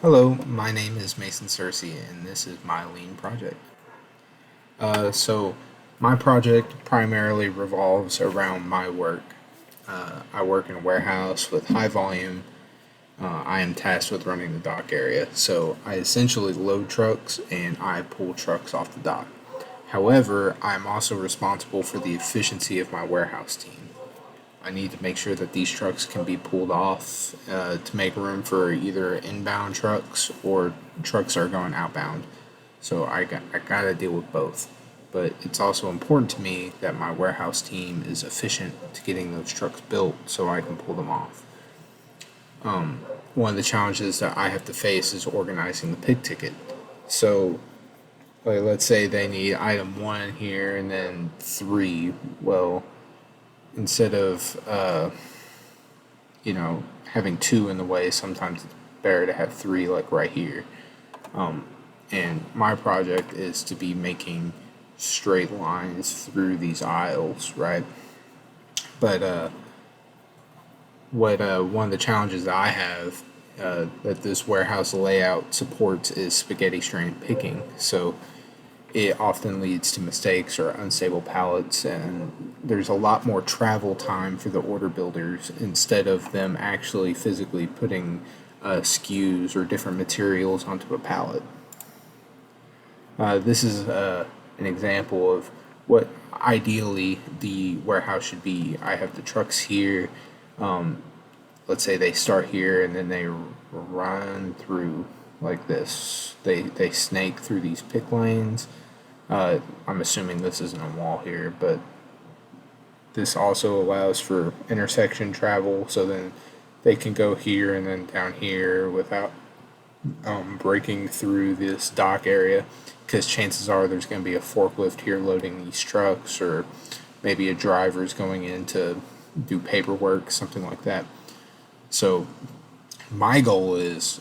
Hello, my name is Mason Cersei, and this is my Lean project. So, my project primarily revolves around my work. I work in a warehouse with high volume. I am tasked with running the dock area, so I essentially load trucks and I pull trucks off the dock. However, I'm also responsible for the efficiency of my warehouse team. I need to make sure that these trucks can be pulled off to make room for either inbound trucks or trucks that are going outbound. So I gotta deal with both. But it's also important to me that my warehouse team is efficient to getting those trucks built so I can pull them off. One of the challenges that I have to face is organizing the pig ticket. So, like, let's say they need item one here and then three. Well, instead of having two in the way, sometimes it's better to have three, like right here. And my project is to be making straight lines through these aisles, right? But what one of the challenges that I have that this warehouse layout supports is spaghetti strand picking. So it often leads to mistakes or unstable pallets, and there's a lot more travel time for the order builders instead of them actually physically putting SKUs or different materials onto a pallet. This is an example of what ideally the warehouse should be. I have the trucks here. Let's say they start here and then they run through like this. They snake through these pick lanes. I'm assuming this isn't a wall here, but this also allows for intersection travel, so then they can go here and then down here without breaking through this dock area, because chances are there's going to be a forklift here loading these trucks, or maybe a driver's going in to do paperwork, something like that. So my goal is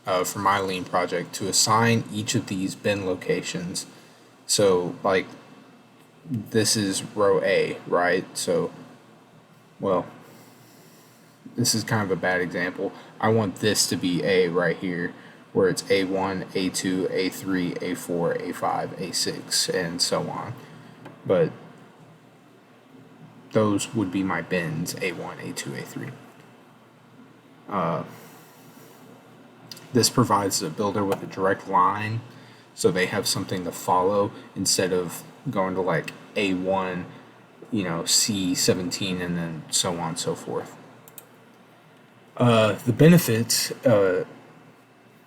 for my lean project to assign each of these bin locations. So, like, this is row A, right? So, well, this is kind of a bad example. I want this to be A right here, where it's A1, A2, A3, A4, A5, A6, and so on. But those would be my bins: A1, A2, A3. This provides the builder with a direct line so they have something to follow instead of going to like A1, C17, and then so on and so forth. The benefits of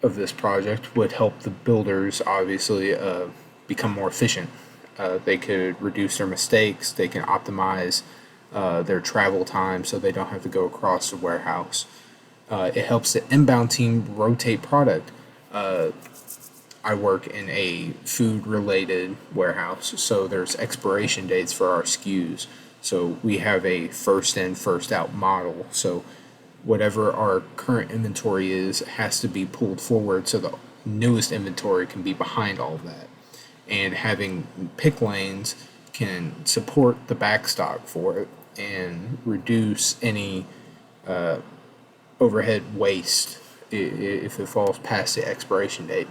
this project would help the builders obviously become more efficient. They could reduce their mistakes, they can optimize their travel time so they don't have to go across the warehouse. It helps the inbound team rotate product. I work in a food related warehouse, so there's expiration dates for our SKUs. So we have a first in, first out model. So whatever our current inventory is has to be pulled forward so the newest inventory can be behind all of that. And having pick lanes can support the backstock for it and reduce any overhead waste if it falls past the expiration date.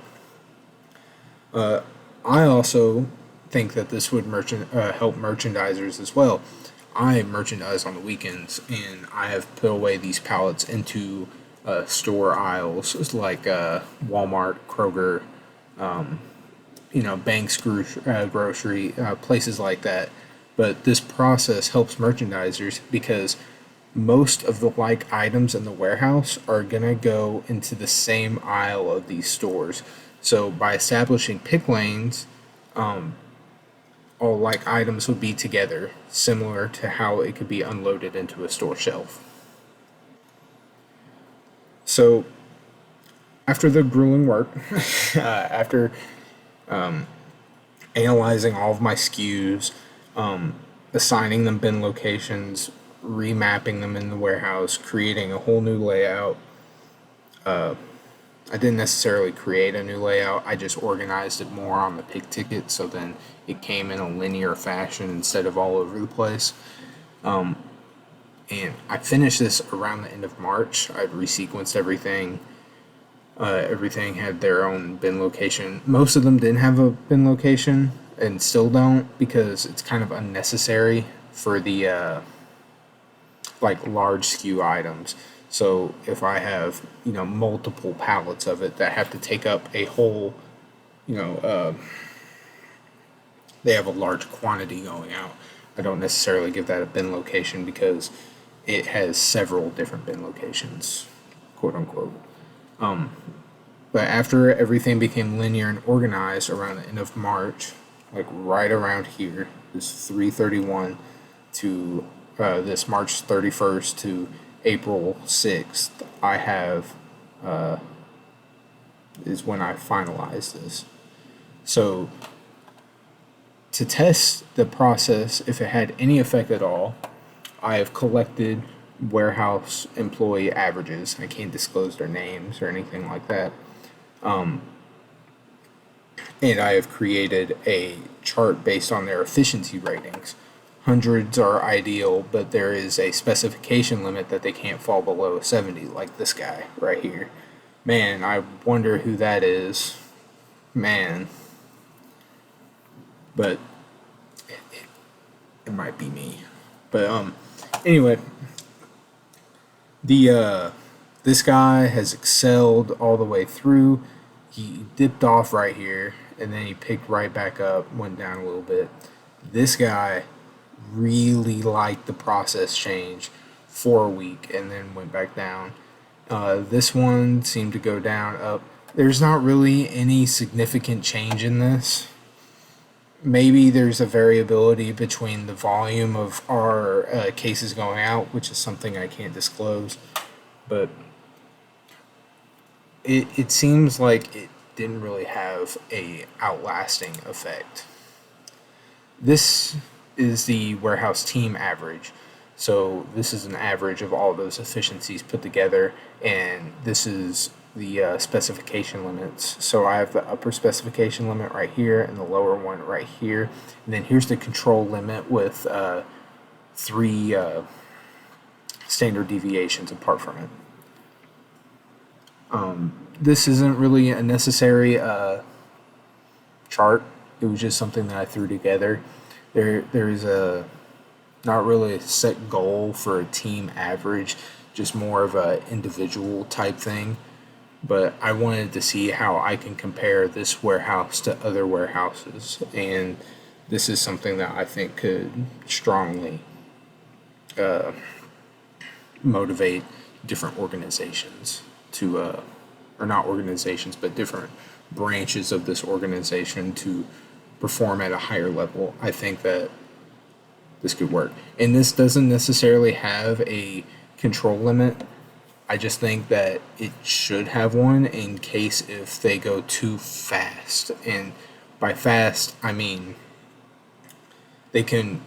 I also think that this would help merchandisers as well. I merchandise on the weekends, and I have put away these pallets into store aisles like Walmart, Kroger, Banks grocery, places like that. But this process helps merchandisers because most of the like items in the warehouse are gonna go into the same aisle of these stores. So by establishing pick lanes, all like items would be together, similar to how it could be unloaded into a store shelf. So after the grueling work, after analyzing all of my SKUs, assigning them bin locations, remapping them in the warehouse, creating a whole new layout. I didn't necessarily create a new layout, I just organized it more on the pick ticket so then it came in a linear fashion instead of all over the place. And I finished this around the end of March. I'd resequenced everything. Everything had their own bin location. Most of them didn't have a bin location and still don't because it's kind of unnecessary for the like large SKU items. So if I have multiple pallets of it that have to take up a whole, you know, they have a large quantity going out. I don't necessarily give that a bin location because it has several different bin locations, quote unquote. But after everything became linear and organized around the end of March, like right around here, this 331 to this March 31st to April 6th, I have is when I finalized this. So to test the process, if it had any effect at all, I have collected warehouse employee averages. I can't disclose their names or anything like that. And I have created a chart based on their efficiency ratings. Hundreds are ideal, but there is a specification limit that they can't fall below 70, like this guy right here. Man, I wonder who that is. Man. But it might be me. But anyway, the this guy has excelled all the way through. He dipped off right here and then he picked right back up, went down a little bit. This guy really liked the process change for a week and then went back down. This one seemed to go down, up. There's not really any significant change in this. Maybe there's a variability between the volume of our cases going out, which is something I can't disclose, but it seems like it didn't really have a outlasting effect. This is the warehouse team average. So this is an average of all those efficiencies put together, and this is the specification limits. So I have the upper specification limit right here and the lower one right here. And then here's the control limit with 3 standard deviations apart from it. This isn't really a necessary chart. It was just something that I threw together. There's a not really a set goal for a team average, just more of a individual type thing. But I wanted to see how I can compare this warehouse to other warehouses, and this is something that I think could strongly motivate different organizations to, or not organizations, but different branches of this organization to perform at a higher level. I think that this could work. And this doesn't necessarily have a control limit. I just think that it should have one in case if they go too fast. And by fast, I mean they can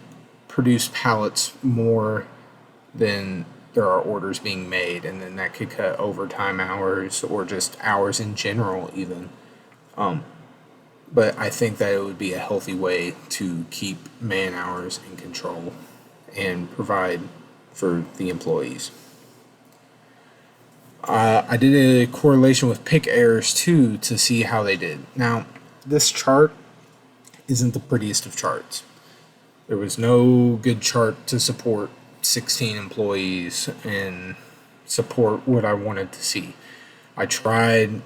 produce pallets more than there are orders being made, and then that could cut overtime hours or just hours in general even. But I think that it would be a healthy way to keep man hours in control and provide for the employees. I did a correlation with pick errors too to see how they did. Now, this chart isn't the prettiest of charts. There was no good chart to support 16 employees and support what I wanted to see. I tried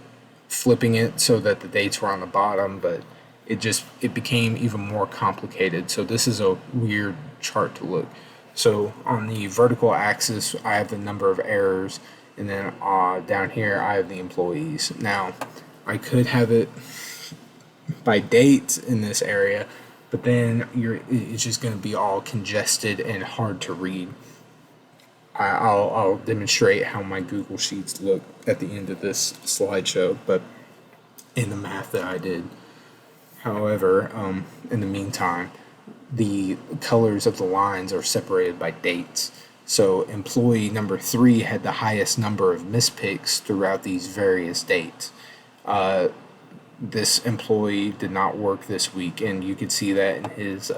flipping it so that the dates were on the bottom, but it became even more complicated. So this is a weird chart to look. So on the vertical axis, I have the number of errors, and then down here I have the employees. Now, I could have it by dates in this area, but then it's just going to be all congested and hard to read. I'll demonstrate how my Google Sheets look at the end of this slideshow, but in the math that I did. However, in the meantime, the colors of the lines are separated by dates. So employee number 3 had the highest number of mispicks throughout these various dates. This employee did not work this week, and you could see that in his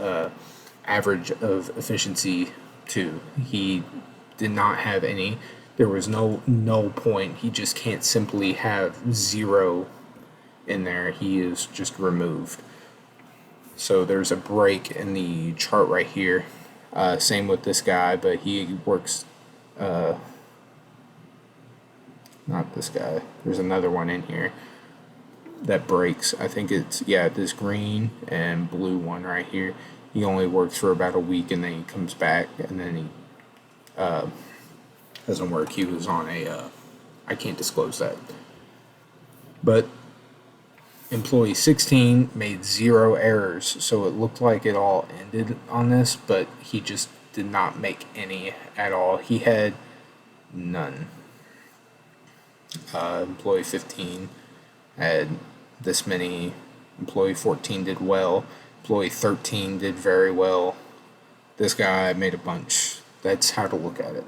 average of efficiency too. He did not have any there was no null point. He just can't simply have 0 in there. He is just removed. So there's a break in the chart right here. Same with this guy, but he works, not this guy. There's another one in here that breaks. I think it's, yeah, this green and blue one right here. He only works for about a week and then he comes back and then he doesn't work. He was on a, I can't disclose that. But employee 16 made 0 errors, so it looked like it all ended on this, but he just did not make any at all. He had none. Employee 15 had this many. Employee 14 did well. Employee 13 did very well. This guy made a bunch. That's how to look at it.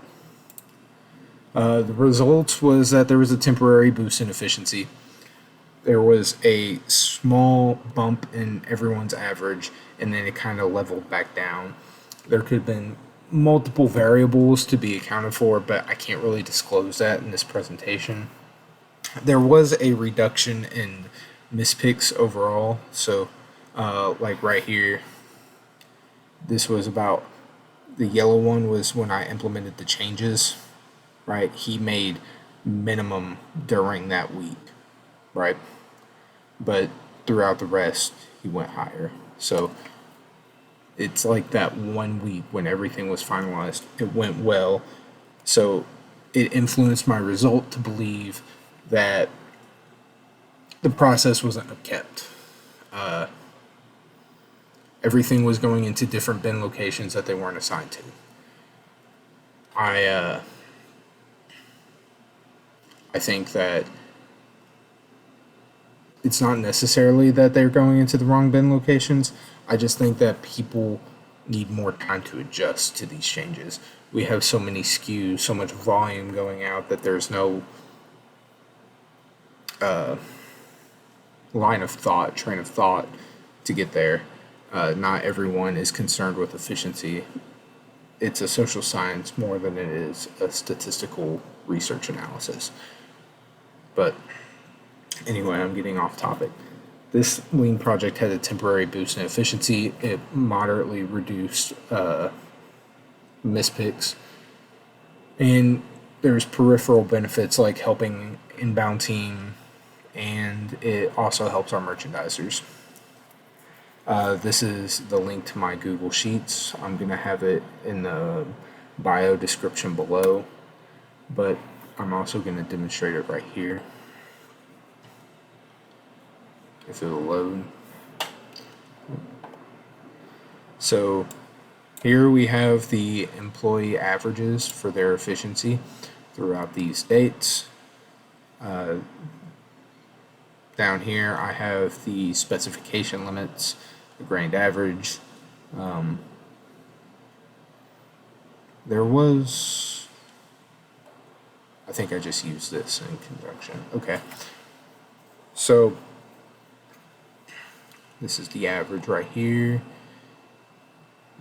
The result was that there was a temporary boost in efficiency. There was a small bump in everyone's average, and then it kind of leveled back down. There could have been multiple variables to be accounted for, but I can't really disclose that in this presentation. There was a reduction in mispicks overall, so like right here, this was about, the yellow one was when I implemented the changes, right? He made minimum during that week, right? But throughout the rest, he went higher. So it's like that 1 week when everything was finalized, it went well. So it influenced my result to believe that the process wasn't kept. Everything was going into different bin locations that they weren't assigned to. I think that it's not necessarily that they're going into the wrong bin locations. I just think that people need more time to adjust to these changes. We have so many SKUs, so much volume going out that there's no line of thought, train of thought to get there. Not everyone is concerned with efficiency. It's a social science more than it is a statistical research analysis. But anyway, I'm getting off topic. This lean project had a temporary boost in efficiency. It moderately reduced mispicks. And there's peripheral benefits like helping inbound team, and it also helps our merchandisers. This is the link to my Google Sheets. I'm going to have it in the bio description below, but I'm also going to demonstrate it right here. If it'll load. So here we have the employee averages for their efficiency throughout these dates. Down here I have the specification limits, the grained average. There was, I think I just used this in conjunction. Okay. So this is the average right here.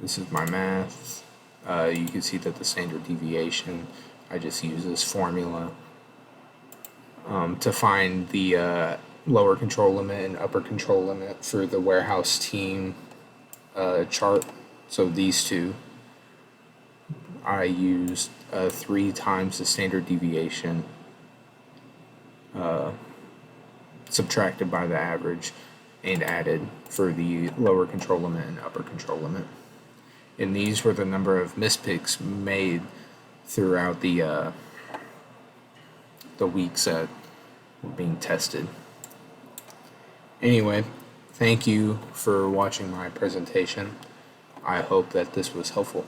This is my math. You can see that the standard deviation, I just use this formula to find the lower control limit and upper control limit for the warehouse team chart. So these two, I used 3 times the standard deviation subtracted by the average and added for the lower control limit and upper control limit. And these were the number of mispicks made throughout the weeks that were being tested. Anyway, thank you for watching my presentation. I hope that this was helpful.